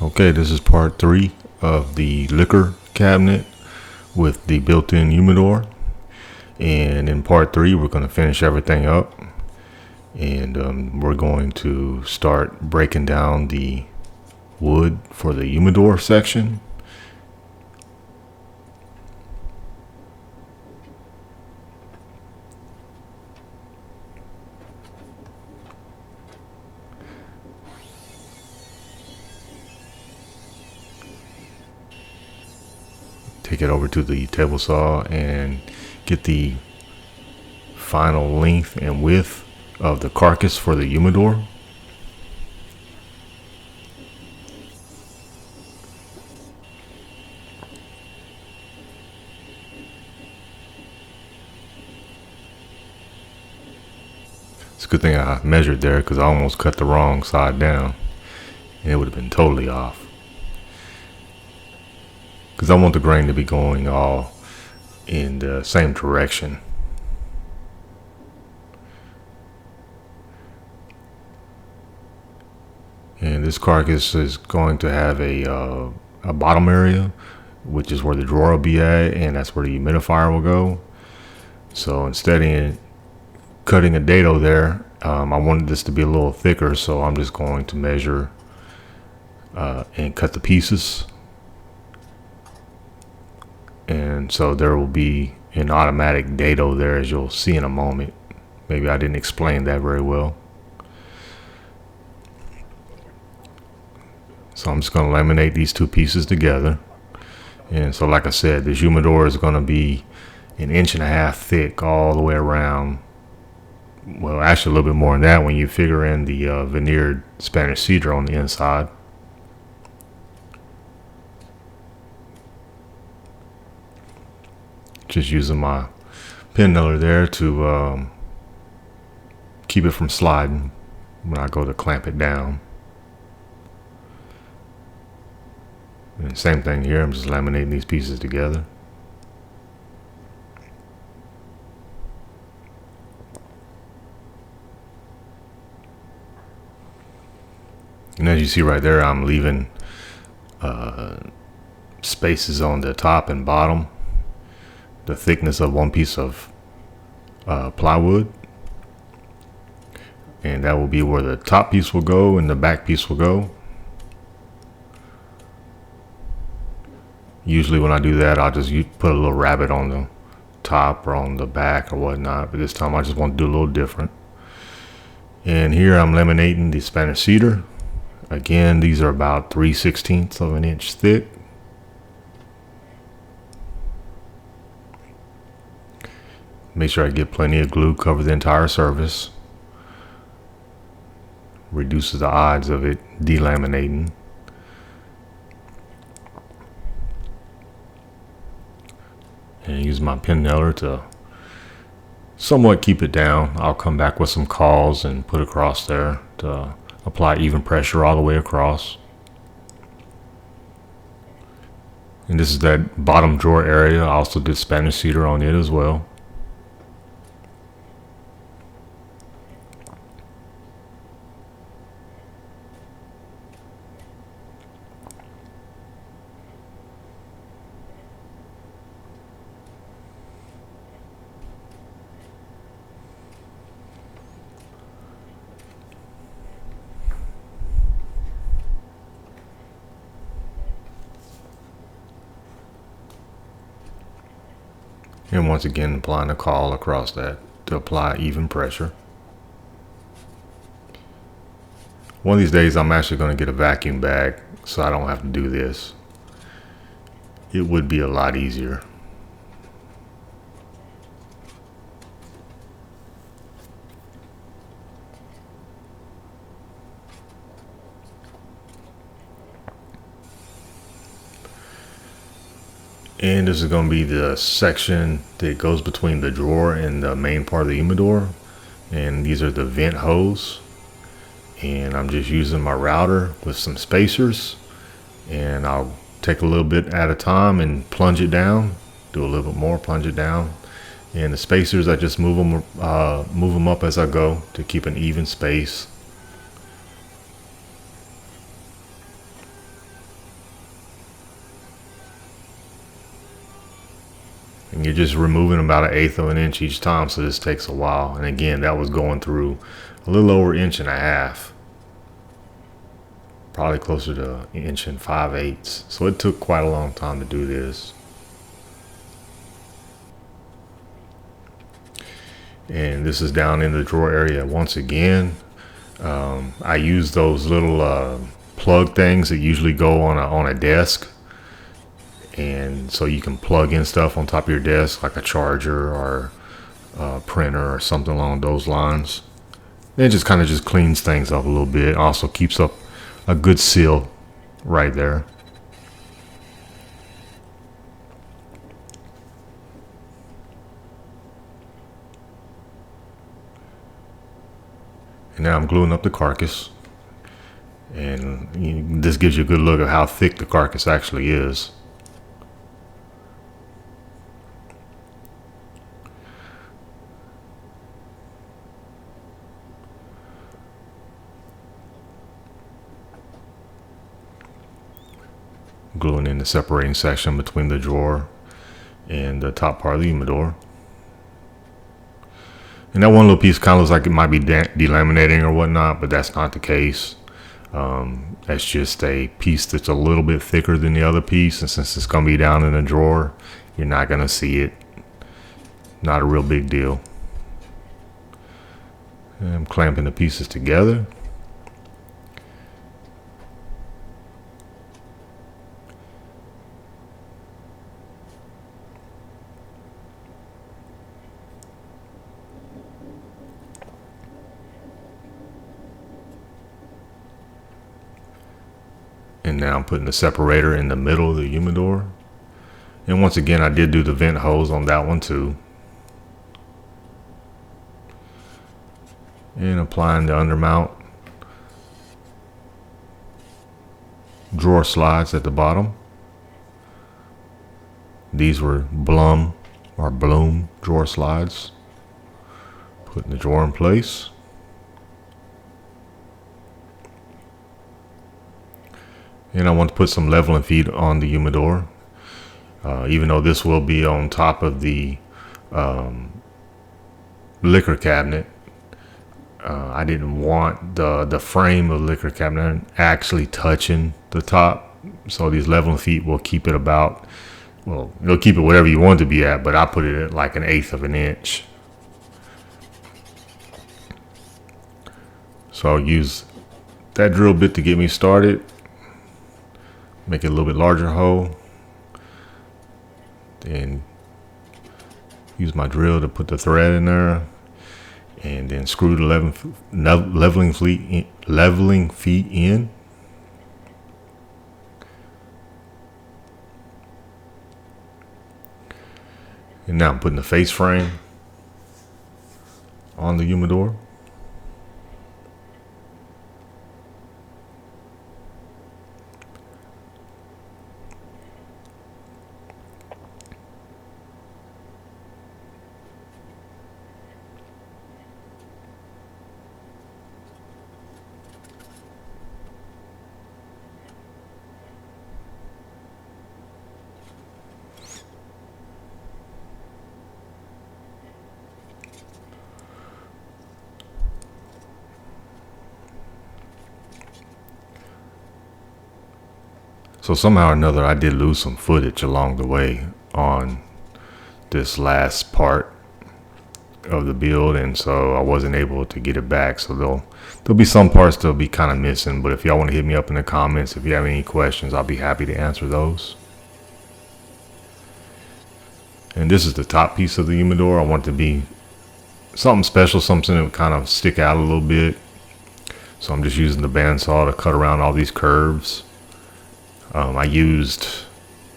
Okay, this is part 3 of the liquor cabinet with the built-in humidor. And in part 3, we're going to finish everything up. And we're going to start breaking down the wood for the humidor section. Take it over to the table saw and get the final length and width of the carcass for the humidor. It's a good thing I measured there because I almost cut the wrong side down and it would have been totally off. Because I want the grain to be going all in the same direction. And this carcass is going to have a bottom area, which is where the drawer will be at, and that's where the humidifier will go. So instead of cutting a dado there, I wanted this to be a little thicker, so I'm just going to measure and cut the pieces. And so there will be an automatic dado there, as you'll see in a moment. Maybe I didn't explain that very well. So I'm just going to laminate these two pieces together. And so like I said, this humidor is going to be 1.5 inches thick all the way around. Well, actually a little bit more than that when you figure in the veneered Spanish cedar on the inside. Just using my pin nailer there to keep it from sliding when I go to clamp it down. And same thing here, I'm just laminating these pieces together. And as you see right there, I'm leaving spaces on the top and bottom, the thickness of one piece of plywood. And that will be where the top piece will go and the back piece will go. Usually when I do that, I'll just put a little rabbet on the top or on the back or whatnot. But this time I just want to do a little different. And here I'm laminating the Spanish cedar. Again, these are about 3/16 of an inch thick. Make sure I get plenty of glue, cover the entire surface. Reduces the odds of it delaminating. And use my pin nailer to somewhat keep it down. I'll come back with some cawls and put across there to apply even pressure all the way across. And this is that bottom drawer area. I also did Spanish cedar on it as well. And once again, applying a cawl across that to apply even pressure. One of these days, I'm actually going to get a vacuum bag so I don't have to do this. It would be a lot easier. And this is going to be the section that goes between the drawer and the main part of the humidor. And these are the vent hose. And I'm just using my router with some spacers. And I'll take a little bit at a time and plunge it down. Do a little bit more, plunge it down. And the spacers, I just move them up as I go to keep an even space. And you're just removing about 1/8 of an inch each time, so this takes a while. And again, that was going through a little over 1.5 inches, probably closer to 1 5/8 inches. So it took quite a long time to do this. And this is down in the drawer area once again. I use those little plug things that usually go on a desk, and so you can plug in stuff on top of your desk, like a charger or a printer or something along those lines. It just kind of just cleans things up a little bit. Also keeps up a good seal right there. And now I'm gluing up the carcass, and this gives you a good look at how thick the carcass actually is. Gluing in the separating section between the drawer and the top part of the humidor. And that one little piece kind of looks like it might be delaminating or whatnot, but that's not the case. That's just a piece that's a little bit thicker than the other piece, and since it's going to be down in the drawer, you're not going to see it. Not a real big deal. And I'm clamping the pieces together. And now I'm putting the separator in the middle of the humidor. And once again, I did do the vent hose on that one too. And applying the undermount drawer slides at the bottom. These were Bloom drawer slides. Putting the drawer in place. And I want to put some leveling feet on the humidor. Even though this will be on top of the liquor cabinet, I didn't want the frame of the liquor cabinet actually touching the top. So these leveling feet will keep it about, well, it'll keep it whatever you want it to be at, but I put it at like 1/8 of an inch. So I'll use that drill bit to get me started. Make it a little bit larger hole. Then use my drill to put the thread in there. And then screw the leveling feet in. And now I'm putting the face frame on the humidor. So somehow or another, I did lose some footage along the way on this last part of the build, and so I wasn't able to get it back. So there'll be some parts that'll be kind of missing, but if y'all want to hit me up in the comments, if you have any questions, I'll be happy to answer those. And this is the top piece of the humidor. I want it to be something special, something that would kind of stick out a little bit. So I'm just using the bandsaw to cut around all these curves. I used,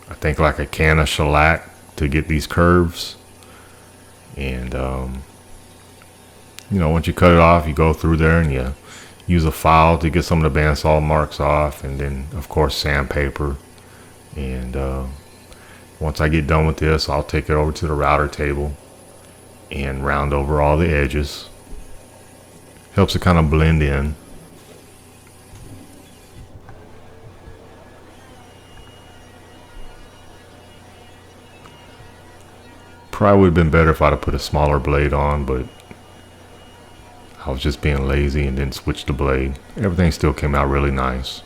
I think, like a can of shellac to get these curves. And, once you cut it off, you go through there and you use a file to get some of the bandsaw marks off. And then, of course, sandpaper. And once I get done with this, I'll take it over to the router table and round over all the edges. Helps it kind of blend in. Probably would have been better if I'd have put a smaller blade on, but I was just being lazy and then switched the blade. Everything still came out really nice.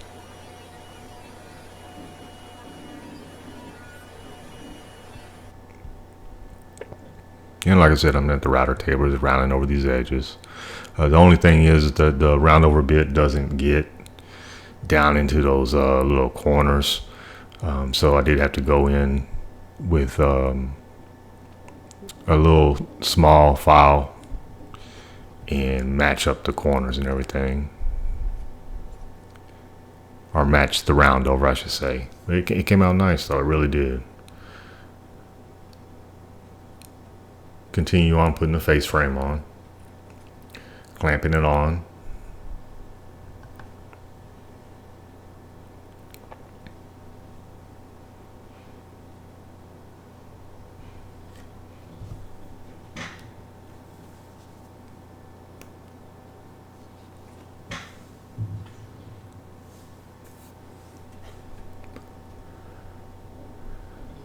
And like I said, I'm at the router table, just rounding over these edges. The only thing is that the round over bit doesn't get down into those little corners. So I did have to go in with a little small file and match up the corners and everything. Or match the round over, I should say. It came out nice though, it really did. Continue on putting the face frame on, clamping it on.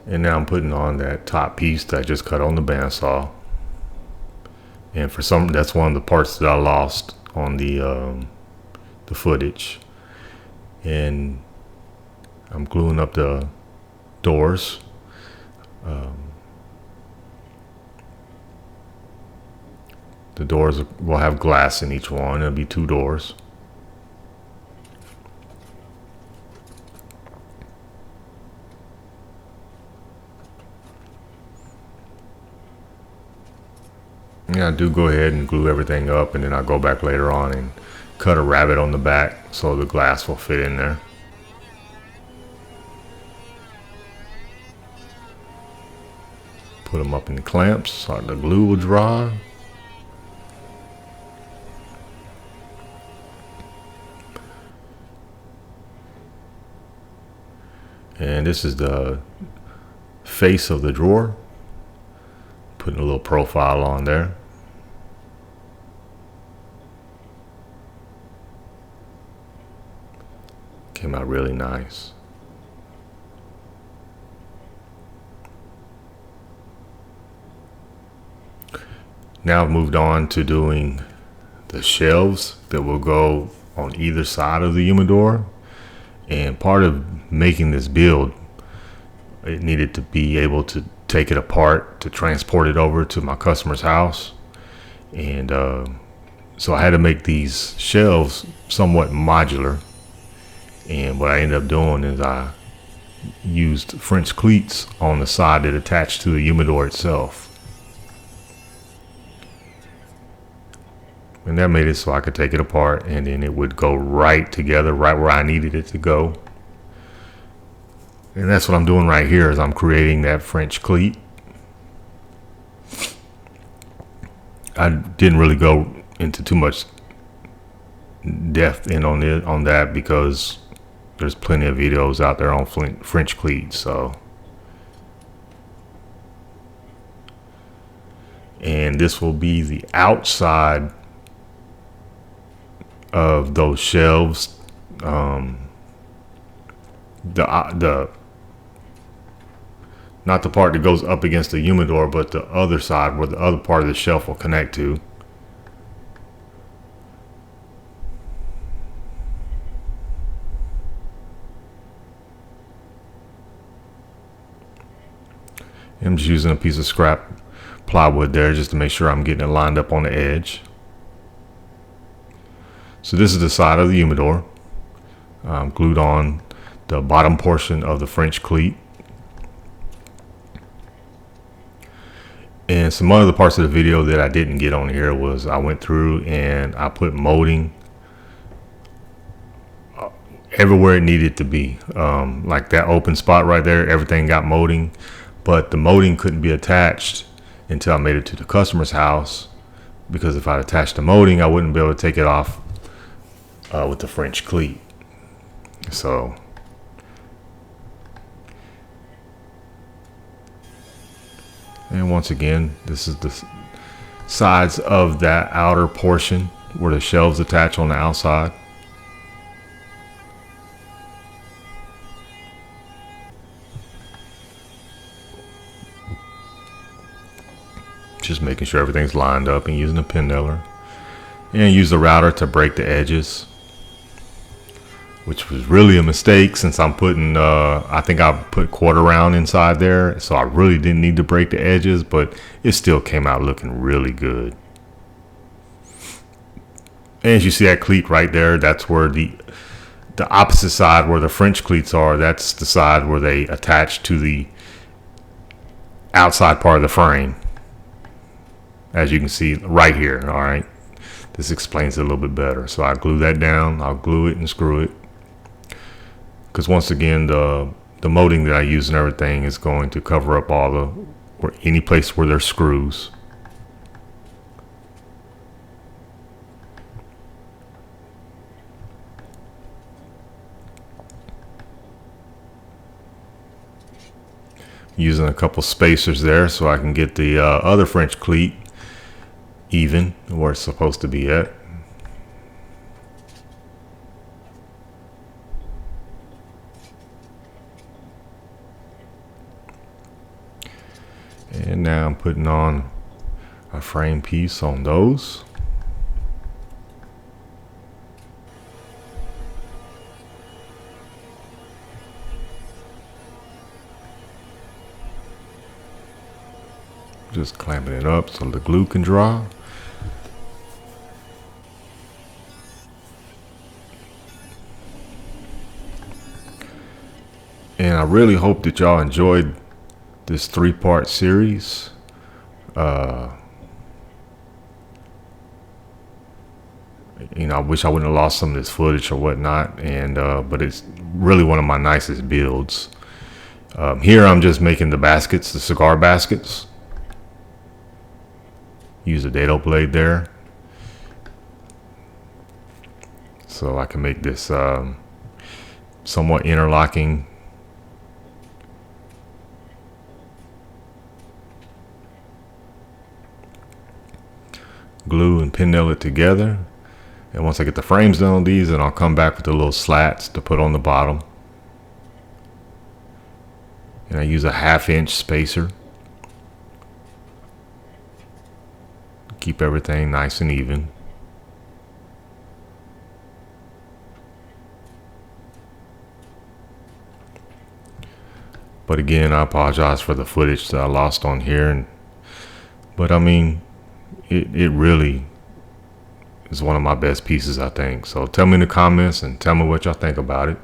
And now I'm putting on that top piece that I just cut on the bandsaw. And for some, that's one of the parts that I lost on the footage. And I'm gluing up the doors. The doors will have glass in each one. It'll be 2 doors. Yeah, I do go ahead and glue everything up, and then I'll go back later on and cut a rabbet on the back so the glass will fit in there. Put them up in the clamps so the glue will dry. And this is the face of the drawer. Putting a little profile on there. Came out really nice. Now I've moved on to doing the shelves that will go on either side of the humidor. And part of making this build, it needed to be able to take it apart to transport it over to my customer's house. And so I had to make these shelves somewhat modular. And what I ended up doing is I used French cleats on the side that attached to the humidor itself. And that made it so I could take it apart and then it would go right together, right where I needed it to go. And that's what I'm doing right here, is I'm creating that French cleat. I didn't really go into too much depth on that because there's plenty of videos out there on French cleats. So, and this will be the outside of those shelves. Not the part that goes up against the humidor, but the other side where the other part of the shelf will connect to. I'm just using a piece of scrap plywood there just to make sure I'm getting it lined up on the edge. So this is the side of the humidor. Glued on the bottom portion of the French cleat. And some other parts of the video that I didn't get on here was I went through and I put molding everywhere it needed to be. Like that open spot right there, everything got molding, but the molding couldn't be attached until I made it to the customer's house, because if I attached the molding, I wouldn't be able to take it off with the French cleat. So and once again, this is the sides of that outer portion where the shelves attach on the outside. Just making sure everything's lined up and using a pin nailer. And use the router to break the edges, which was really a mistake since I'm putting, I think I put quarter round inside there. So I really didn't need to break the edges, but it still came out looking really good. And as you see that cleat right there, that's where the opposite side where the French cleats are, that's the side where they attach to the outside part of the frame. As you can see right here, all right. This explains it a little bit better. So I glue that down, I'll glue it and screw it. Because once again, the molding that I use and everything is going to cover up or any place where there's screws. Using a couple spacers there so I can get the other French cleat even where it's supposed to be at. And now I'm putting on a frame piece on those. Just clamping it up so the glue can dry. And I really hope that y'all enjoyed this 3-part series. I wish I wouldn't have lost some of this footage or whatnot, but it's really one of my nicest builds. Here I'm just making the baskets, the cigar baskets. Use a dado blade there, so I can make this somewhat interlocking. Glue and pin nail it together, and once I get the frames done on these, then I'll come back with the little slats to put on the bottom. And I use a 1/2 inch spacer. Keep everything nice and even. But again, I apologize for the footage that I lost on here, but I mean, it really is one of my best pieces, I think. So tell me in the comments and tell me what y'all think about it.